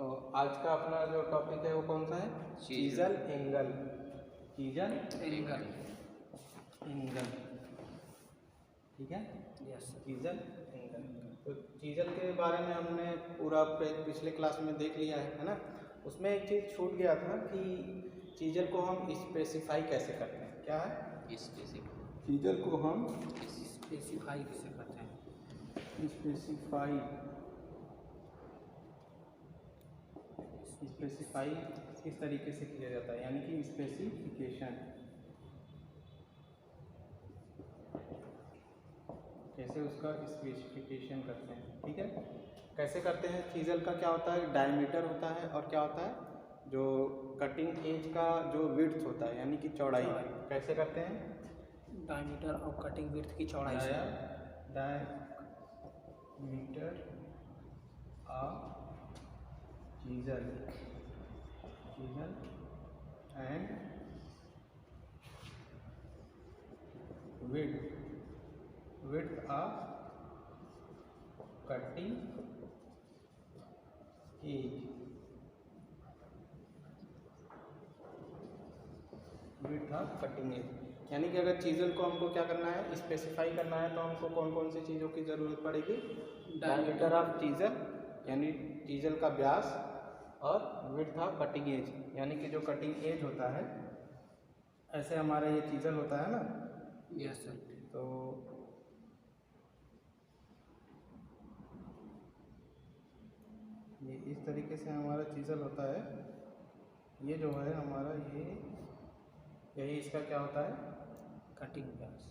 तो आज का अपना जो टॉपिक है वो कौन सा है? Chisel angle. Chisel angle. Angle, ठीक है। यस। Chisel angle. तो चीजल के बारे में हमने पूरा पिछले क्लास में देख लिया है ना। उसमें एक चीज़ छूट गया था कि चीजल को हम स्पेसिफाई कैसे करते हैं। क्या है? चीजल को हम स्पेसिफाई कैसे करते हैं? स्पेसिफाई किस तरीके से किया जाता है, यानी कि स्पेसिफिकेशन कैसे उसका स्पेसिफिकेशन करते हैं, ठीक है। कैसे करते हैं? चीजल का क्या होता है? डायमीटर होता है, और क्या होता है? जो कटिंग एज का जो विड्थ होता है, यानी कि चौड़ाई। कैसे करते हैं? डायमीटर और कटिंग विड्थ की चौड़ाई से। Diameter of chisel and width of cutting edge, width of cutting edge, यानी कि अगर चीजल को हमको क्या करना है? स्पेसिफाई करना है, तो हमको कौन कौन सी चीज़ों की ज़रूरत पड़ेगी? डायमीटर ऑफ चीजल यानी चीजल का व्यास, और विड्थ ऑफ कटिंग एज यानी कि जो कटिंग एज होता है। ऐसे हमारा ये चीजल होता है ना। Yes sir. तो ये इस तरीके से हमारा चीजल होता है। ये जो है हमारा यही इसका क्या होता है? कटिंग व्यास।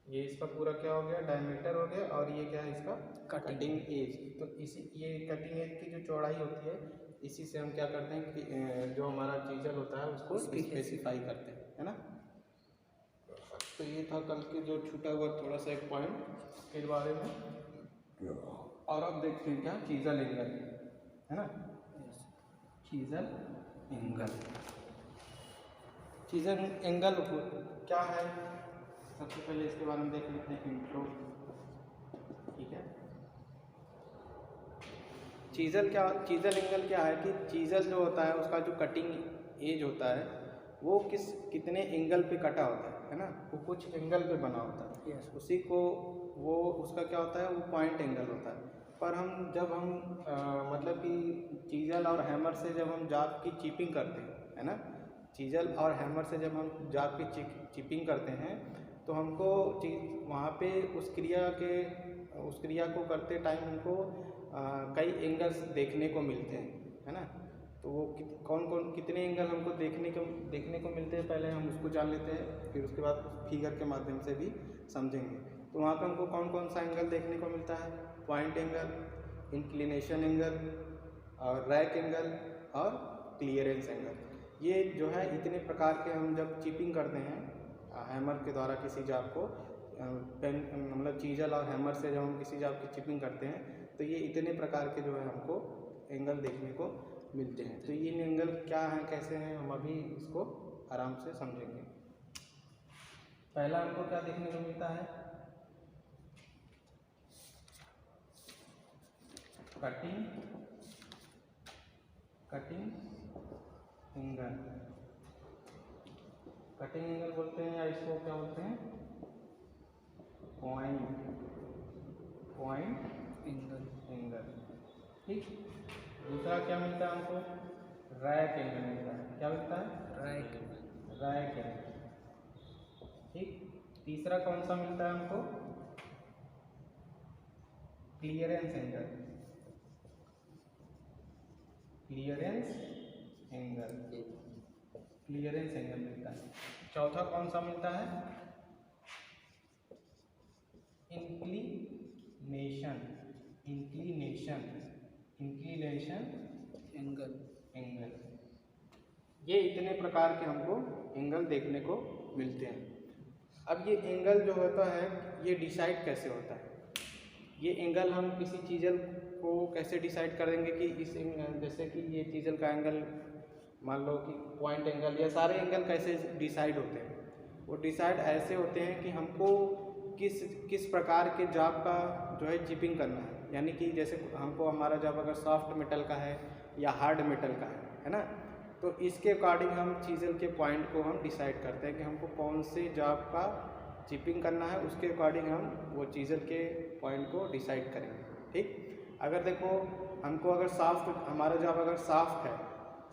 ये इसका पूरा क्या हो गया? डायमीटर हो गया। और ये क्या है इसका? Cutting edge. तो इसी ये कटिंग एज की जो चौड़ाई होती है, इसी से हम क्या करते हैं कि जो हमारा चीजल होता है उसको स्पेसिफाई करते हैं, है ना। तो ये था कल के जो छूटा हुआ थोड़ा सा एक पॉइंट के बारे में। और अब देखते हैं क्या चीजल एंगल, है ना। चीजल एंगल, चीजल एंगल क्या है? सबसे पहले इसके बारे में देख लेते हैं इंट्रो, ठीक है। चीजल एंगल क्या है कि चीजल जो होता है उसका जो कटिंग एज होता है वो कितने एंगल पे कटा होता है ना। वो कुछ एंगल पे बना होता है। Yes. उसी को वो उसका क्या होता है? वो पॉइंट एंगल होता है। पर जब हम मतलब कि चीजल और हैमर से जब हम जाप की चिपिंग करते हैं, है ना। चीजल और हैमर से जब हम जाप की चिपिंग करते हैं, तो हमको वहाँ पे उस क्रिया को करते टाइम हमको कई एंगल्स देखने को मिलते हैं, है ना। तो वो कितने एंगल हमको देखने को मिलते हैं, पहले हम उसको जान लेते हैं, फिर उसके बाद फिगर के माध्यम से भी समझेंगे। तो वहाँ पे हमको कौन कौन सा एंगल देखने को मिलता है? पॉइंट एंगल, इंक्लिनेशन एंगल, और रैक एंगल, और क्लियरेंस एंगल। ये जो है इतने प्रकार के हम जब चिपिंग करते हैं हैमर के द्वारा किसी जाप को, मतलब चीजल और हैमर से जब हम किसी जाप की चिपिंग करते हैं, तो ये इतने प्रकार के जो है हमको एंगल देखने को मिलते हैं। तो ये एंगल क्या हैं, कैसे हैं, हम अभी इसको आराम से समझेंगे। पहला हमको क्या देखने को मिलता है? Cutting angle. कटिंग एंगल बोलते हैं, या इसको क्या बोलते हैं? पॉइंट एंगल, ठीक। दूसरा क्या मिलता है हमको? रैक एंगल मिलता है। क्या मिलता है? रैक एंगल, ठीक। तीसरा कौन सा मिलता है हमको? क्लियरेंस एंगल मिलता है। चौथा कौन सा मिलता है? Inclination angle. ये इतने प्रकार के हमको एंगल देखने को मिलते हैं। अब ये एंगल जो होता है, ये डिसाइड कैसे होता है? ये एंगल हम किसी चीजल को कैसे डिसाइड कर देंगे कि जैसे कि ये चीजल का एंगल मान लो कि पॉइंट एंगल या सारे एंगल कैसे डिसाइड होते हैं, वो डिसाइड ऐसे होते हैं कि हमको किस किस प्रकार के जॉब का जो है चिपिंग करना है। यानी कि जैसे हमको हमारा जॉब अगर सॉफ्ट मेटल का है या हार्ड मेटल का है ना, तो इसके अकॉर्डिंग हम चीज़ल के पॉइंट को हम डिसाइड करते हैं कि हमको कौन से जॉब का चिपिंग करना है, उसके अकॉर्डिंग हम वो चीज़ल के पॉइंट को डिसाइड करेंगे। ठीक, अगर देखो हमको अगर हमारा जॉब अगर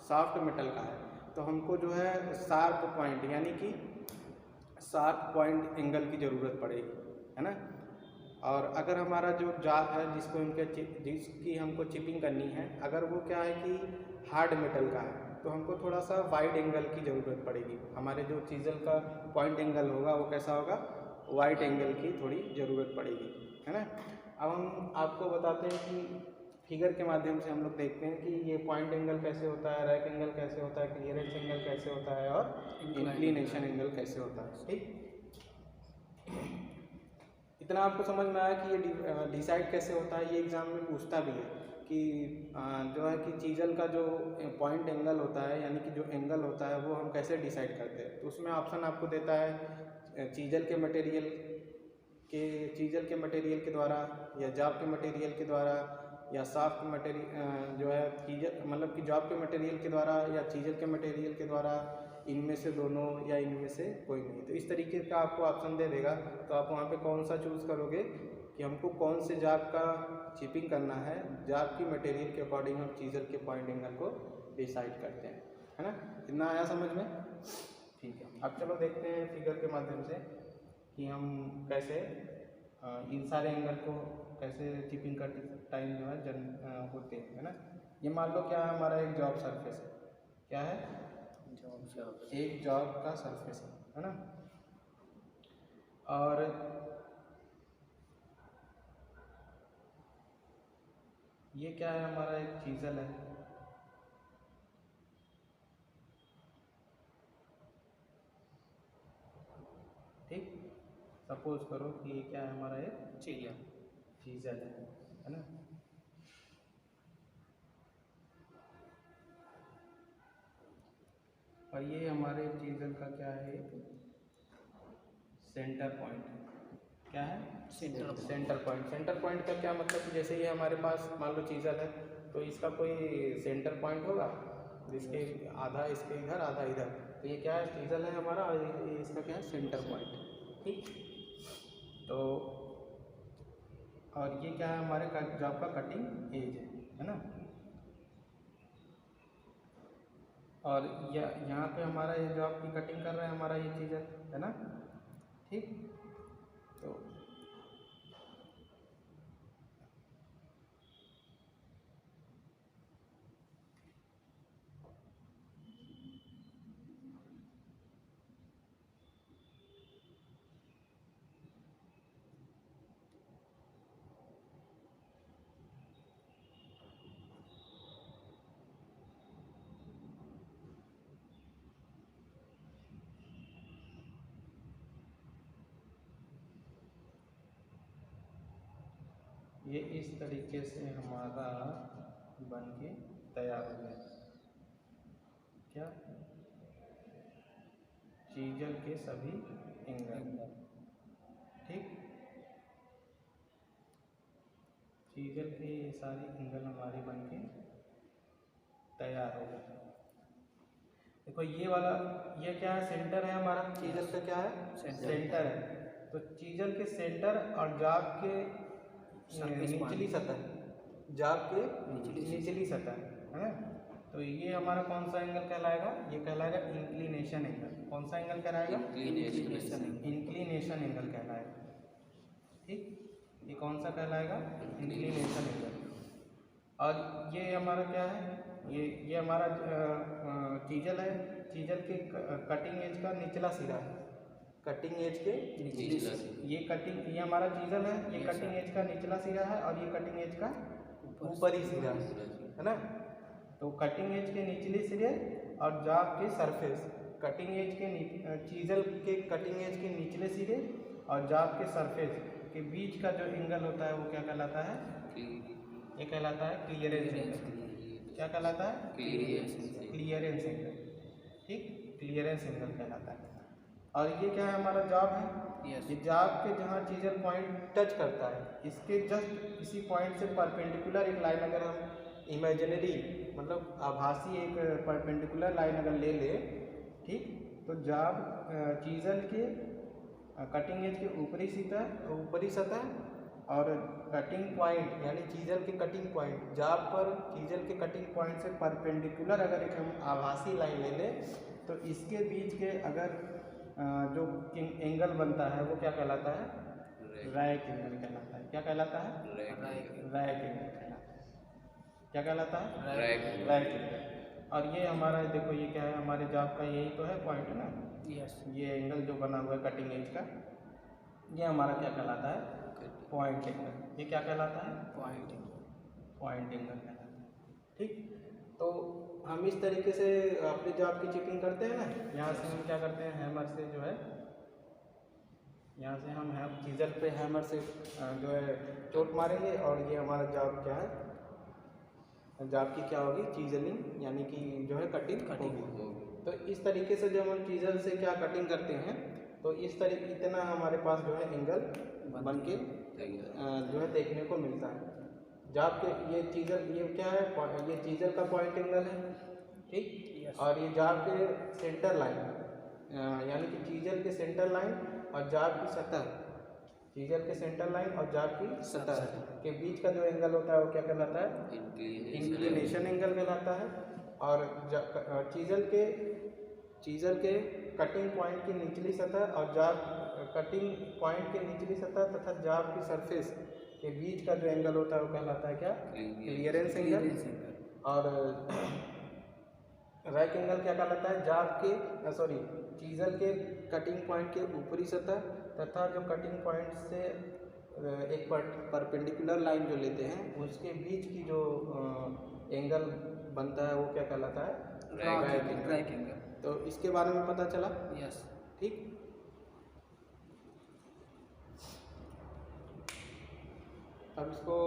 सॉफ्ट मेटल का है, तो हमको जो है शार्प पॉइंट यानी कि शार्प पॉइंट एंगल की ज़रूरत पड़ेगी, है ना। और अगर हमारा जो जॉब है जिसकी हमको चिपिंग करनी है, अगर वो क्या है कि हार्ड मेटल का है, तो हमको थोड़ा सा वाइड एंगल की ज़रूरत पड़ेगी। हमारे जो चीज़ल का पॉइंट एंगल होगा वो कैसा होगा, वाइड एंगल की थोड़ी ज़रूरत पड़ेगी, है ना। अब हम आपको बताते हैं कि फिगर के माध्यम से हम लोग देखते हैं कि ये पॉइंट एंगल कैसे होता है, रैक एंगल कैसे होता है, क्लियरेंस एंगल कैसे होता है और इंक्लिनेशन एंगल कैसे होता है। ठीक, इतना आपको समझ में आया कि ये डिसाइड कैसे होता है। ये एग्ज़ाम में पूछता भी है कि जो है कि चीज़ल का जो पॉइंट एंगल होता है यानी कि जो एंगल होता है वो हम कैसे डिसाइड करते हैं। तो उसमें ऑप्शन आपको देता है चीज़ल के मटेरियल के द्वारा, या जॉब के मटेरियल के द्वारा, या सॉफ्ट मटेरियल जो है चीज़ल मतलब कि जॉब के मटेरियल के द्वारा या चीज़ल के मटेरियल के द्वारा, इनमें से दोनों या इनमें से कोई नहीं। तो इस तरीके का आपको ऑप्शन दे देगा, तो आप वहाँ पे कौन सा चूज़ करोगे कि हमको कौन से जॉब का चिपिंग करना है। जॉब की मटेरियल के अकॉर्डिंग हम चीज़ल के पॉइंट एंगल को डिसाइड करते हैं, है ना। इतना आया समझ में? ठीक है, अब चलो देखते हैं फिगर के माध्यम से कि हम कैसे इन सारे एंगल को कैसे चिपिंग करते टाइम जो है होते हैं, है ना। ये मान लो क्या है, हमारा एक जॉब सरफेस है, क्या है, एक जॉब का सरफेस है ना। और ये क्या है, हमारा एक चीज़ल है, ठीक। सपोज करो कि ये क्या है, हमारा एक चीज़ल है ना। और ये हमारे चीज़ल का क्या है, सेंटर पॉइंट। क्या है, सेंटर पॉइंट। सेंटर पॉइंट का क्या मतलब कि जैसे ये हमारे पास मान लो चीज़ल है, तो इसका कोई सेंटर पॉइंट होगा जिसके आधा इसके इधर आधा इधर, तो ये क्या है, चीज़ल है हमारा, और ये इसका क्या है, सेंटर पॉइंट। ठीक, तो और ये क्या है, हमारे जॉब का कटिंग एज है ना। और यहाँ पे हमारा ये जॉब की कटिंग कर रहा है हमारा ये चीज़ल, है ना। ठीक, तो ये इस तरीके से हमारा बन के तैयार हो गया, क्या, चीज़ल के सभी एंगल। ठीक, चीज़ल के ये सारी एंगल हमारी बन के तैयार हो गए। देखो ये वाला, ये क्या है, सेंटर है हमारा, चीज़ल का क्या है, सेंटर है। तो चीज़ल के सेंटर और जॉब के निचली सतह, जॉब के निचली सतह, है ना। तो ये हमारा कौन सा एंगल कहलाएगा, ये कहलाएगा इंक्लिनेशन एंगल। कौन सा एंगल कहलाएगा, इंक्लिनेशन एंगल कहलाएगा। ठीक, ये कौन सा कहलाएगा, इंक्लिनेशन एंगल। और ये हमारा क्या है, ये हमारा चीज़ल है, चीज़ल के कटिंग एज का निचला सिरा है, कटिंग एज के ये हमारा चीज़ल है, ये कटिंग एज का निचला सिरा है, और ये कटिंग एज का ऊपरी सिरा है ना। तो कटिंग एज के निचले सिरे और जॉब के सरफेस, कटिंग एज के चीज़ल के कटिंग एज के निचले सिरे और जॉब के सरफेस के बीच का जो एंगल होता है वो क्या कहलाता है, ये कहलाता है क्लियरेंस एंगल। क्या कहलाता है? Clearance clearance angle. ठीक, क्लियरेंस एंगल कहलाता है। और ये क्या है? हमारा जॉब है। यस ये जॉब के जहाँ चीज़र पॉइंट टच करता है, इसके जस्ट इसी पॉइंट से परपेंडिकुलर एक लाइन अगर हम इमेजिनरी मतलब आभासी एक परपेंडिकुलर लाइन अगर ले ले, ठीक, तो जॉब चीज़र के कटिंग एज के ऊपरी सतह और कटिंग पॉइंट यानी चीज़र के कटिंग पॉइंट, जॉब पर चीज़र के कटिंग पॉइंट से परपेंडिकुलर अगर एक हम आभासी लाइन ले लें तो इसके बीच के अगर जो एंगल बनता है वो क्या कहलाता है? रैक एंगल कहलाता है। क्या कहलाता है? रैक एंगल कहलाता है। क्या कहलाता है? Rack angle. और ये हमारा देखो ये क्या है? हमारे जॉब का यही तो है पॉइंट है ना। यस ये एंगल जो बना हुआ है कटिंग एज का, ये हमारा क्या कहलाता है? Point angle. ये क्या कहलाता है? पॉइंट एंगल कहलाता है। ठीक, तो हम इस तरीके से अपने जॉब की चिपिंग करते हैं ना। यहाँ से हम क्या करते हैं? हैमर से जो है, यहाँ से हम चीज़र पे हैमर से जो है चोट मारेंगे और ये हमारा जॉब क्या है? जॉब की क्या होगी? चीजलिंग यानी कि जो है कटिंग होगी। तो इस तरीके से जब हम चीज़र से क्या कटिंग करते हैं तो इस तरीके इतना हमारे पास जो है एंगल बन के जो है देखने को मिलता है। जॉब के ये चीज़र ये क्या है? ये चीज़र का पॉइंट एंगल है। ठीक, और ये जॉब के सेंटर लाइन यानी कि चीज़र के सेंटर लाइन और जॉब की सतह, चीज़र के सेंटर लाइन और जॉब की सतह के बीच का जो एंगल होता है वो क्या कहलाता है? इंक्लिनेशन एंगल कहलाता है। और चीज़र के कटिंग पॉइंट की निचली सतह और जॉब कटिंग पॉइंट के निचली सतह तथा जॉब की सरफेस के बीच का जो एंगल होता है वो कहलाता है क्या? Clearance angle. और रैक एंगल क्या कहलाता है? जॉब के चीज़र के कटिंग पॉइंट के ऊपरी सतह तथा जो कटिंग पॉइंट से एक परपेंडिकुलर लाइन जो लेते हैं उसके बीच की जो एंगल बनता है वो क्या कहलाता है? Rack angle. तो इसके बारे में पता चला। यस ठीक, अब इसको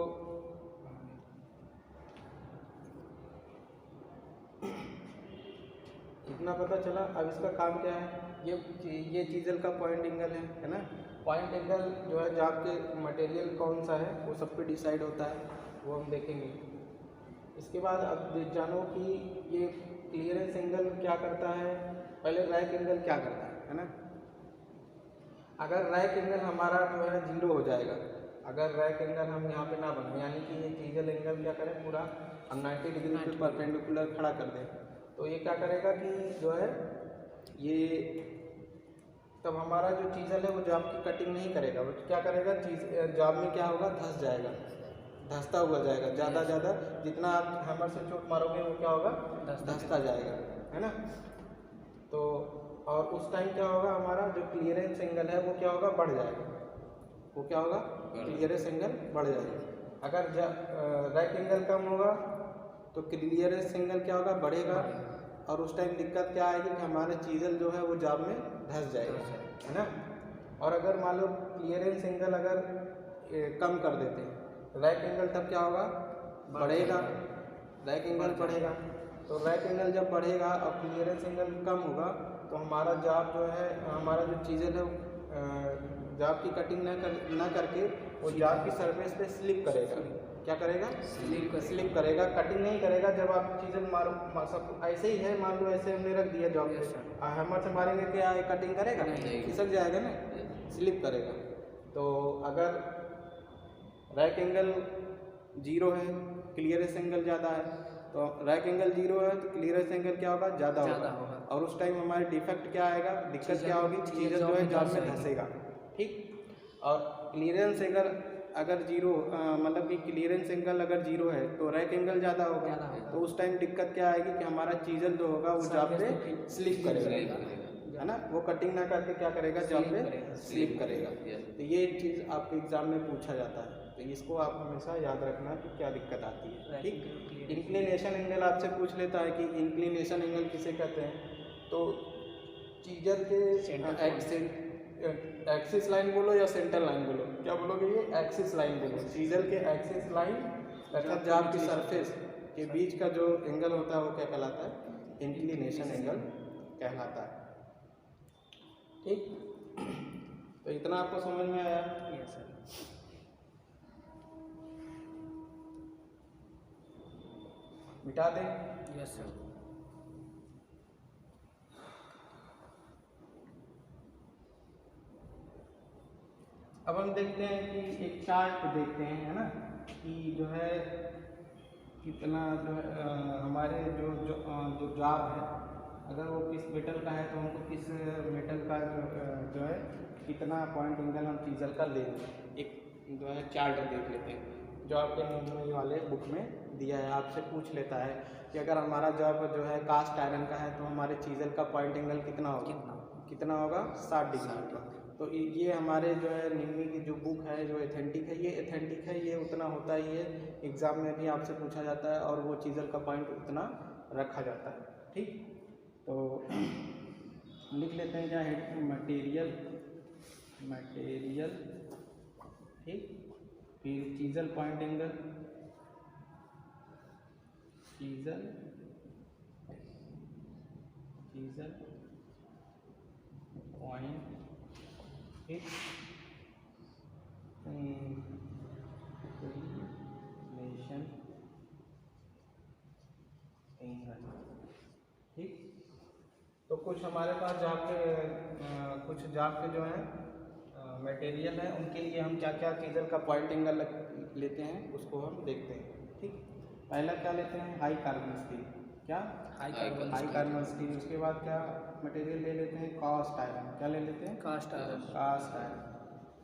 इतना पता चला। अब इसका काम क्या है? ये चीज़र का पॉइंट एंगल है ना। पॉइंट एंगल जो है जॉब के मटेरियल कौन सा है वो सब पे डिसाइड होता है, वो हम देखेंगे। इसके बाद अब जानो कि ये क्लियरेंस एंगल क्या करता है। पहले रैक एंगल क्या करता है ना। अगर रैक एंगल हमारा जो है 0 हो जाएगा, अगर रैक एंगल हम यहाँ पे ना बने यानी कि ये चीज़र एंगल क्या करें पूरा हम 90 डिग्री पे परपेंडिकुलर खड़ा कर दें, तो ये क्या करेगा कि जो है ये तब हमारा जो चीज़ल है वो जॉब की कटिंग नहीं करेगा। वो क्या करेगा? जॉब में क्या होगा? धंस जाएगा, धंसता हुआ जाएगा। ज़्यादा जितना आप हैमर से चोट मारोगे वो क्या होगा? धंसता जाएगा, है ना। तो और उस टाइम क्या होगा? हमारा जो क्लियरेंस एंगल है वो क्या होगा? बढ़ जाएगा। वो क्या होगा? क्लियरेंस एंगल बढ़ जाएगा। अगर रैक एंगल कम होगा तो क्लियरेंस एंगल क्या होगा? बढ़ेगा। और उस टाइम दिक्कत क्या आएगी कि हमारा चीज़ल जो है वो जॉब में धंस जाएगा, है ना। और अगर मान लो क्लियरेंस एंगल अगर कम कर देते हैं, रैक एंगल तब क्या होगा? बढ़ेगा, रैक एंगल बढ़ेगा। तो रैक एंगल जब बढ़ेगा और क्लियरेंस एंगल कम होगा तो हमारा जॉब जो है, हमारा जो चीज़ल है जॉब की कटिंग ना करके वो जॉब की सरफेस पे स्लिप करेगा। क्या करेगा? स्लिप करेगा, कटिंग नहीं करेगा। जब आप चीज़ल मारो सब ऐसे ही है, मान लो ऐसे हमने रख दिया जॉब पे, हैमर से मारेंगे क्या ये कटिंग करेगा? खिसक जाएगा ना, स्लिप करेगा। तो अगर रैक एंगल 0 है, क्लियरेंस एंगल ज़्यादा है, तो रैक एंगल 0 है तो क्लियरेंस एंगल क्या होगा? ज़्यादा होगा। और उस टाइम हमारे डिफेक्ट क्या आएगा? दिक्कत क्या होगी? चीज़ल जो है जॉब में धंसेगा। ठीक, और क्लियरेंस एंगल अगर 0 मतलब कि क्लियरेंस एंगल अगर 0 है तो रैक एंगल ज़्यादा होगा। तो उस टाइम दिक्कत क्या आएगी कि हमारा चीज़ल जो होगा वो जॉब पे स्लिप करेगा, है ना। वो कटिंग ना करके क्या करेगा? जॉब पे स्लिप करेगा। तो ये चीज़ आपके एग्जाम में पूछा जाता है, तो इसको आप हमेशा याद रखना कि क्या दिक्कत आती है। ठीक, इंक्लिनेशन एंगल आपसे पूछ लेता है कि इंक्लिनेशन एंगल किसे कहते हैं। तो चीज़र के एक्सिस लाइन बोलो या सेंटर लाइन बोलो, क्या बोलोगे? ये एक्सिस लाइन बोलो। चीज़र के एक्सिस लाइन तथा जॉब की सरफेस के बीच का जो एंगल होता है वो क्या कहलाता है? इंक्लिनेशन एंगल कहलाता है। ठीक, तो इतना आपको समझ में आया? Yes sir. मिटा दें? Yes sir. अब हम देखते हैं कि एक चार्ट देखते हैं, है ना, कि जो है कितना जो है हमारे जो जॉब है, अगर वो किस मेटल का है तो हमको किस मेटल का जो है कितना पॉइंट एंगल हम चीज़ल का लेंगे। एक जो है चार्ट देख लेते हैं जो आपके नॉर्मल वाले बुक में दिया है। आपसे पूछ लेता है कि अगर हमारा जॉब जो है कास्ट आयरन का है तो हमारे चीज़ल का पॉइंट एंगल कितना होगा? कितना होगा? 60 डिग्री होगा। तो ये हमारे जो है निम्मी की जो बुक है जो एथेंटिक है, ये एथेंटिक है, ये उतना होता ही है। एग्ज़ाम में भी आपसे पूछा जाता है और वो चीज़ल का पॉइंट उतना रखा जाता है। ठीक, तो लिख लेते हैं क्या है? मटेरियल, ठीक, फिर chisel point angle, chisel point, ठीक, इंक्लिनेशन एंगल। ठीक, तो कुछ हमारे पास जाप के जो है मटेरियल है, उनके लिए हम क्या क्या चीज़ल का पॉइंट एंगल लेते हैं उसको हम देखते हैं। ठीक, पहला क्या लेते हैं? High carbon steel. क्या? High carbon steel. उसके बाद क्या मटेरियल ले लेते हैं? Cast iron. क्या ले लेते हैं? Cast iron.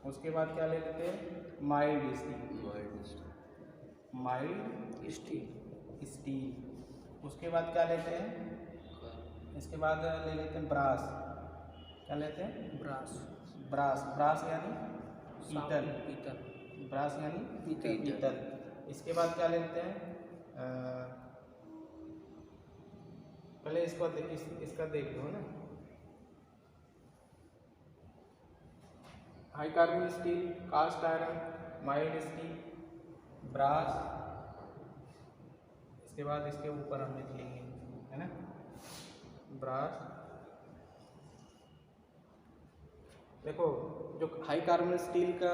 उसके बाद क्या ले लेते हैं? Mild steel. उसके बाद क्या लेते हैं? इसके बाद ले लेते हैं ब्रास। क्या लेते हैं? ब्रास यानी पीतल। ब्रास यानी पीतल। इसके बाद क्या लेते हैं? पहले इसका देख लो ना। High carbon steel, cast iron, mild steel, brass. इसके बाद इसके ऊपर हम लिख लेंगे, है ना, ब्रास। देखो, जो हाई कार्बन स्टील का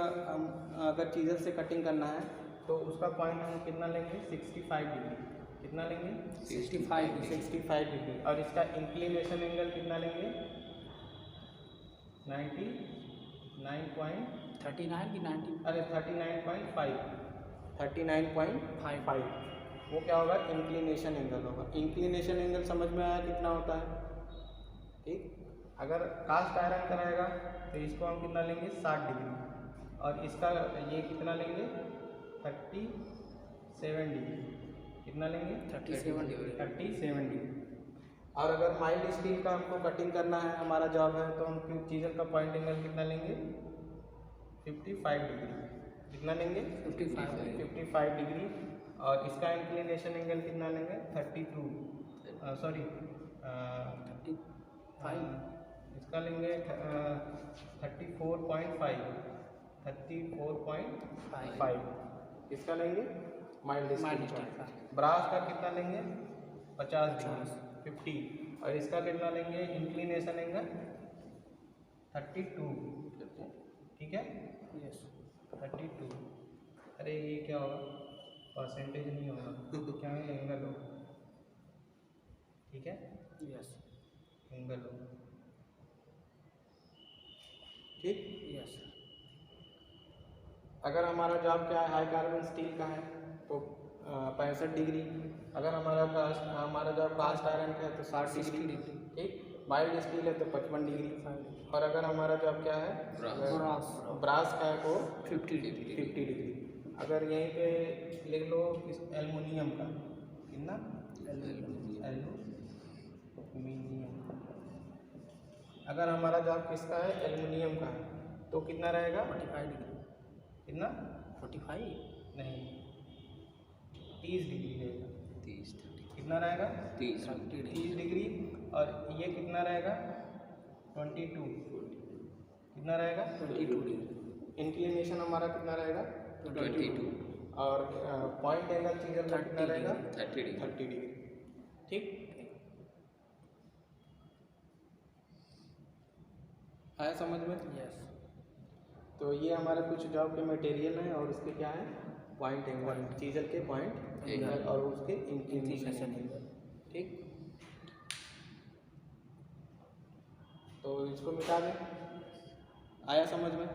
अगर चीज़ल से कटिंग करना है तो उसका पॉइंट हम कितना लेंगे? 65 डिग्री। कितना लेंगे? 65 डिग्री। और इसका इंक्लिनेशन एंगल कितना लेंगे? 39.5। वो क्या होगा? इंक्लिनेशन एंगल होगा। इंक्लिनेशन एंगल समझ में आया कितना होता है? ठीक, अगर कास्ट आयरन का रहेगा तो इसको हम कितना लेंगे? 60 डिग्री। और इसका ये कितना लेंगे? 37 डिग्री। कितना लेंगे? 37 डिग्री। और अगर माइल्ड स्टील का हमको कटिंग करना है, हमारा जॉब है, तो हम चीज़ल का पॉइंट एंगल कितना लेंगे? 55 डिग्री। कितना लेंगे? 55 डिग्री। और इसका इंक्लिनेशन एंगल कितना लेंगे? 35। इसका लेंगे 34.5। इसका लेंगे माइल्ड स्टील का। ब्रास का कितना लेंगे? 50 डिग्री, 50। और इसका कितना लेंगे? Inclination angle 32। ठीक है? यस, 32। अरे ये क्या होगा? परसेंटेज नहीं होगा, क्या है? एंगल होगा। ठीक है? यस, एंगल होगा। ठीक, यस। अगर हमारा जॉब क्या है? हाई कार्बन स्टील का है तो 65 डिग्री। अगर हमारा जॉब कास्ट आयरन का है तो 60 डिग्री। ठीक, माइल्ड स्टील है तो 55 डिग्री। और अगर हमारा जॉब क्या है? ब्रास का है तो 50 डिग्री। अगर यहीं पे लिख लो इस एल्युमिनियम का, कितना? एल्युमिनियम। अगर हमारा जॉब किसका है? एल्युमिनियम का है तो कितना रहेगा? 45 डिग्री। कितना? 45 नहीं, 30 डिग्री रहेगा। 30 कितना रहेगा? 30 डिग्री। और ये कितना रहेगा? 22। कितना रहेगा? 22 डिग्री। इंक्लिनेशन हमारा कितना रहेगा? 22। और पॉइंट एंगल चीजल का कितना रहेगा 30 डिग्री 30 डिग्री। ठीक, आया समझ में? यस। तो ये हमारे कुछ जॉब के मटेरियल हैं और उसके क्या है पॉइंट एंगल, चीजल के पॉइंट एंगल और उसके इंक्लिनेशन एंगल। ठीक, तो इसको मिटा दें। आया समझ में?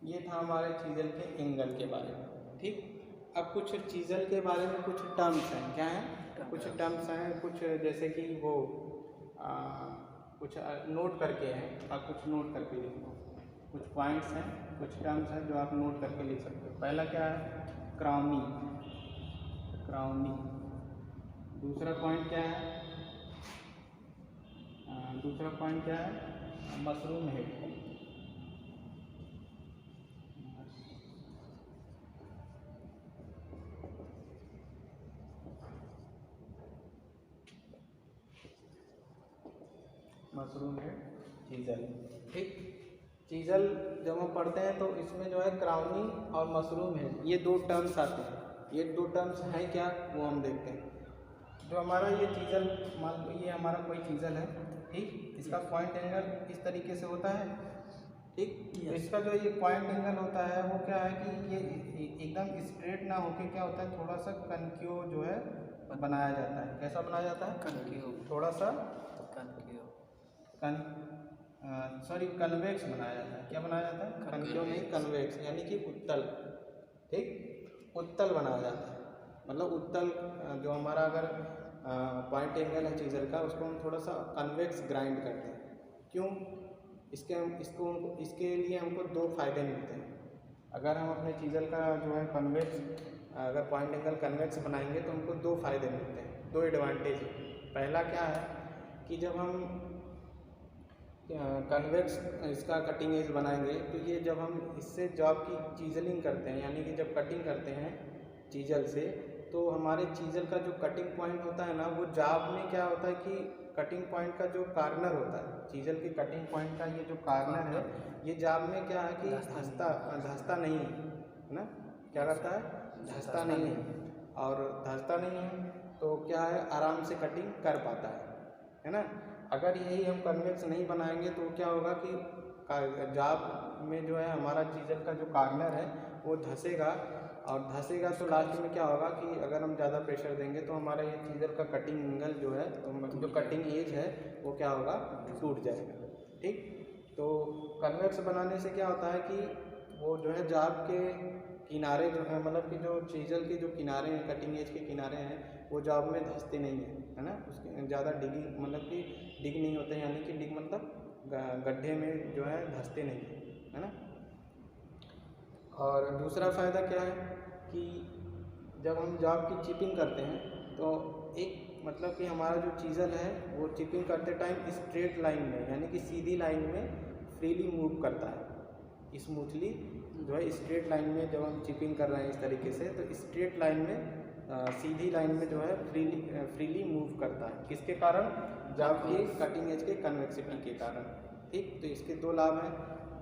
ये था हमारे चीजल के एंगल के बारे में। ठीक, अब कुछ चीजल के बारे में कुछ टर्म्स हैं। क्या हैं? कुछ टर्म्स हैं, कुछ जैसे कि वो कुछ नोट करके हैं, आप कुछ नोट करके लिख लो। कुछ पॉइंट्स हैं, कुछ टर्म्स हैं जो आप नोट करके लिख सकते हो। पहला क्या है? क्राउनी, क्राउनी। दूसरा पॉइंट क्या है? दूसरा पॉइंट क्या है? Mushroom head. मशरूम है चीजल। ठीक, चीजल जब हम पढ़ते हैं तो इसमें जो है क्राउनी और मशरूम है, ये दो टर्म्स आते हैं। ये दो टर्म्स हैं क्या, वो हम देखते हैं। जो हमारा ये चीजल, मान लो ये हमारा कोई चीजल है। ठीक, इसका पॉइंट एंगल इस तरीके से होता है। ठीक, तो इसका जो ये पॉइंट एंगल होता है वो क्या है कि ये एकदम स्ट्रेट ना होके क्या होता है, थोड़ा सा कनक्यू जो है बनाया जाता है। कैसा बनाया जाता है? कनक्यू, थोड़ा सा कनक्यू, कन्वेक्स बनाया जाता है। क्या बनाया जाता है? कनक्यू नहीं, कन्वेक्स, यानी कि उत्तल। ठीक, उत्तल बनाया जाता है। मतलब उत्तल जो हमारा अगर पॉइंट एंगल है चीजल का, उसको हम थोड़ा सा कन्वेक्स ग्राइंड करते हैं। क्यों? इसके लिए हमको दो फायदे मिलते हैं। अगर हम अपने चीजल का जो है कन्वेक्स, अगर पॉइंट एंगल कन्वेक्स बनाएंगे तो हमको दो फायदे मिलते हैं, दो एडवांटेज। पहला क्या है कि जब हम कन्वेक्स इसका कटिंग एज बनाएंगे तो ये जब हम इससे जॉब की चीजलिंग करते हैं, यानी कि जब कटिंग करते हैं चीजल से, तो हमारे चीजल का जो कटिंग पॉइंट होता है ना, वो जॉब में क्या होता है कि कटिंग पॉइंट का जो कार्नर होता है, चीजल के कटिंग पॉइंट का ये जो कार्नर है, ये जॉब में क्या है कि धंसता नहीं है ना। क्या करता है? धंसता नहीं है। और धंसता नहीं है तो क्या है, आराम से कटिंग कर पाता है ना। अगर यही हम कन्वेक्स नहीं बनाएंगे तो क्या होगा कि जॉब में जो है हमारा चीजल का जो कार्नर है वो धंसेगा, और धंसेगा तो लास्ट में क्या होगा कि अगर हम ज़्यादा प्रेशर देंगे तो हमारा ये चीजल का कटिंग एंगल जो है, तो जो कटिंग एज है वो क्या होगा, टूट जाएगा। ठीक, तो कन्वेक्स बनाने से क्या होता है कि वो जो है जॉब के किनारे जो है, मतलब कि जो चीजल के जो किनारे हैं, कटिंग एज के किनारे हैं, वो जॉब में धंसते नहीं हैं, है ना। उसके ज़्यादा डिगिंग, मतलब कि डिग नहीं होते हैं, यानी कि डिग मतलब गड्ढे में जो है धंसते नहीं, है ना। और दूसरा फ़ायदा क्या है कि जब हम जॉब की चिपिंग करते हैं तो एक मतलब कि हमारा जो चीजल है वो चिपिंग करते टाइम स्ट्रेट लाइन में, यानी कि सीधी लाइन में फ्रीली मूव करता है, स्मूथली जो है स्ट्रेट लाइन में। जब हम चिपिंग कर रहे हैं इस तरीके से, तो स्ट्रेट लाइन में सीधी लाइन में जो है फ्रीली मूव करता है। किसके कारण? जॉब की कटिंग एज के कन्वेक्सिटी के कारण। ठीक, तो इसके दो लाभ हैं।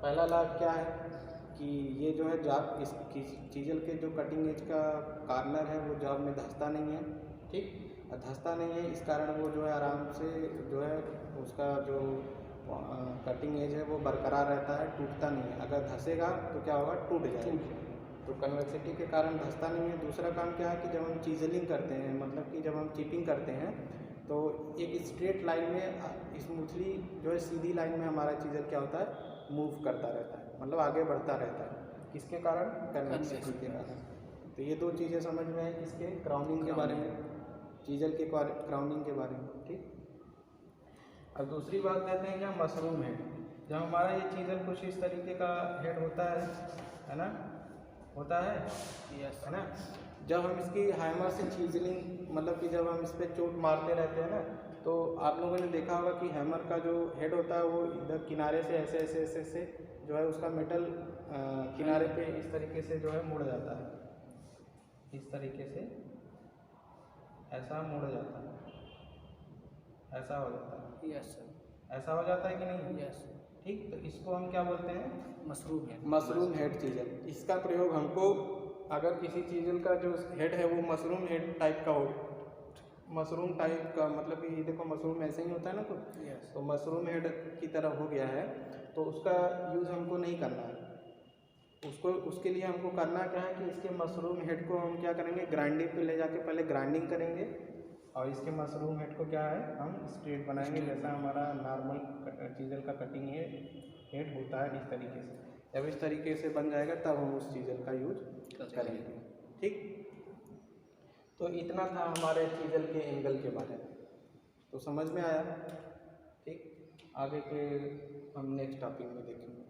पहला लाभ क्या है कि ये जो है जॉब इस चीजल के जो कटिंग एज का कार्नर है वो जॉब में धंसता नहीं है। ठीक, धंसता नहीं है, इस कारण वो जो है आराम से जो है उसका जो कटिंग एज है वो बरकरार रहता है, टूटता नहीं है। अगर धंसेगा तो क्या होगा, टूट जाएगा। तो कन्वेक्सिटी के कारण धंसता नहीं है। दूसरा काम क्या है कि जब हम चीजलिंग करते हैं, मतलब कि जब हम चिपिंग करते हैं, तो एक स्ट्रेट लाइन में स्मूथली जो है सीधी लाइन में हमारा चीजल क्या होता है, मूव करता रहता है, मतलब आगे बढ़ता रहता है। किसके कारण? कन्वेक्सिटी के कारण। तो ये दो चीज़ें समझ में आई किसके, क्राउनिंग के बारे में, चीजल के क्राउनिंग के बारे में। ठीक, अब दूसरी बात कहते हैं क्या, मशरूम हेड। जब हमारा ये चीजल कुछ इस तरीके का हेड होता है ना, होता है, यस, है ना। जब हम इसकी हैमर से चीजलिंग मतलब कि जब हम इस पर चोट मारते रहते हैं ना, तो आप लोगों ने देखा होगा कि हैमर का जो हेड होता है वो इधर किनारे से ऐसे ऐसे ऐसे ऐसे जो है उसका मेटल किनारे पे इस तरीके से जो है मुड़ जाता है, इस तरीके से ऐसा मुड़ जाता है, ऐसा हो जाता है। Yes sir. ऐसा हो जाता है कि नहीं? यस। ठीक, तो इसको हम क्या बोलते हैं? मशरूम है। Mushroom head chisel. इसका प्रयोग हमको अगर किसी चीजल का जो हेड है वो मशरूम हेड टाइप का हो, मशरूम टाइप का मतलब कि देखो मशरूम ऐसे ही होता है ना, तो मशरूम हेड की तरह हो गया है, तो उसका यूज़ हमको नहीं करना है। उसके लिए हमको करना क्या है कि इसके मशरूम हेड को हम क्या करेंगे, ग्राइंडिंग पे ले जाके पहले ग्राइंडिंग करेंगे और इसके मशरूम हेड को क्या है हम स्ट्रेट बनाएंगे, जैसा हमारा नॉर्मल चीज़ल का कटिंग हेड होता है इस तरीके से। जब इस तरीके से बन जाएगा तब हम उस चीज़ल का यूज करेंगे। ठीक, तो इतना था हमारे चीज़ल के एंगल के बारे में, तो समझ में आया। ठीक, आगे के हम नेक्स्ट टॉपिक में देखेंगे।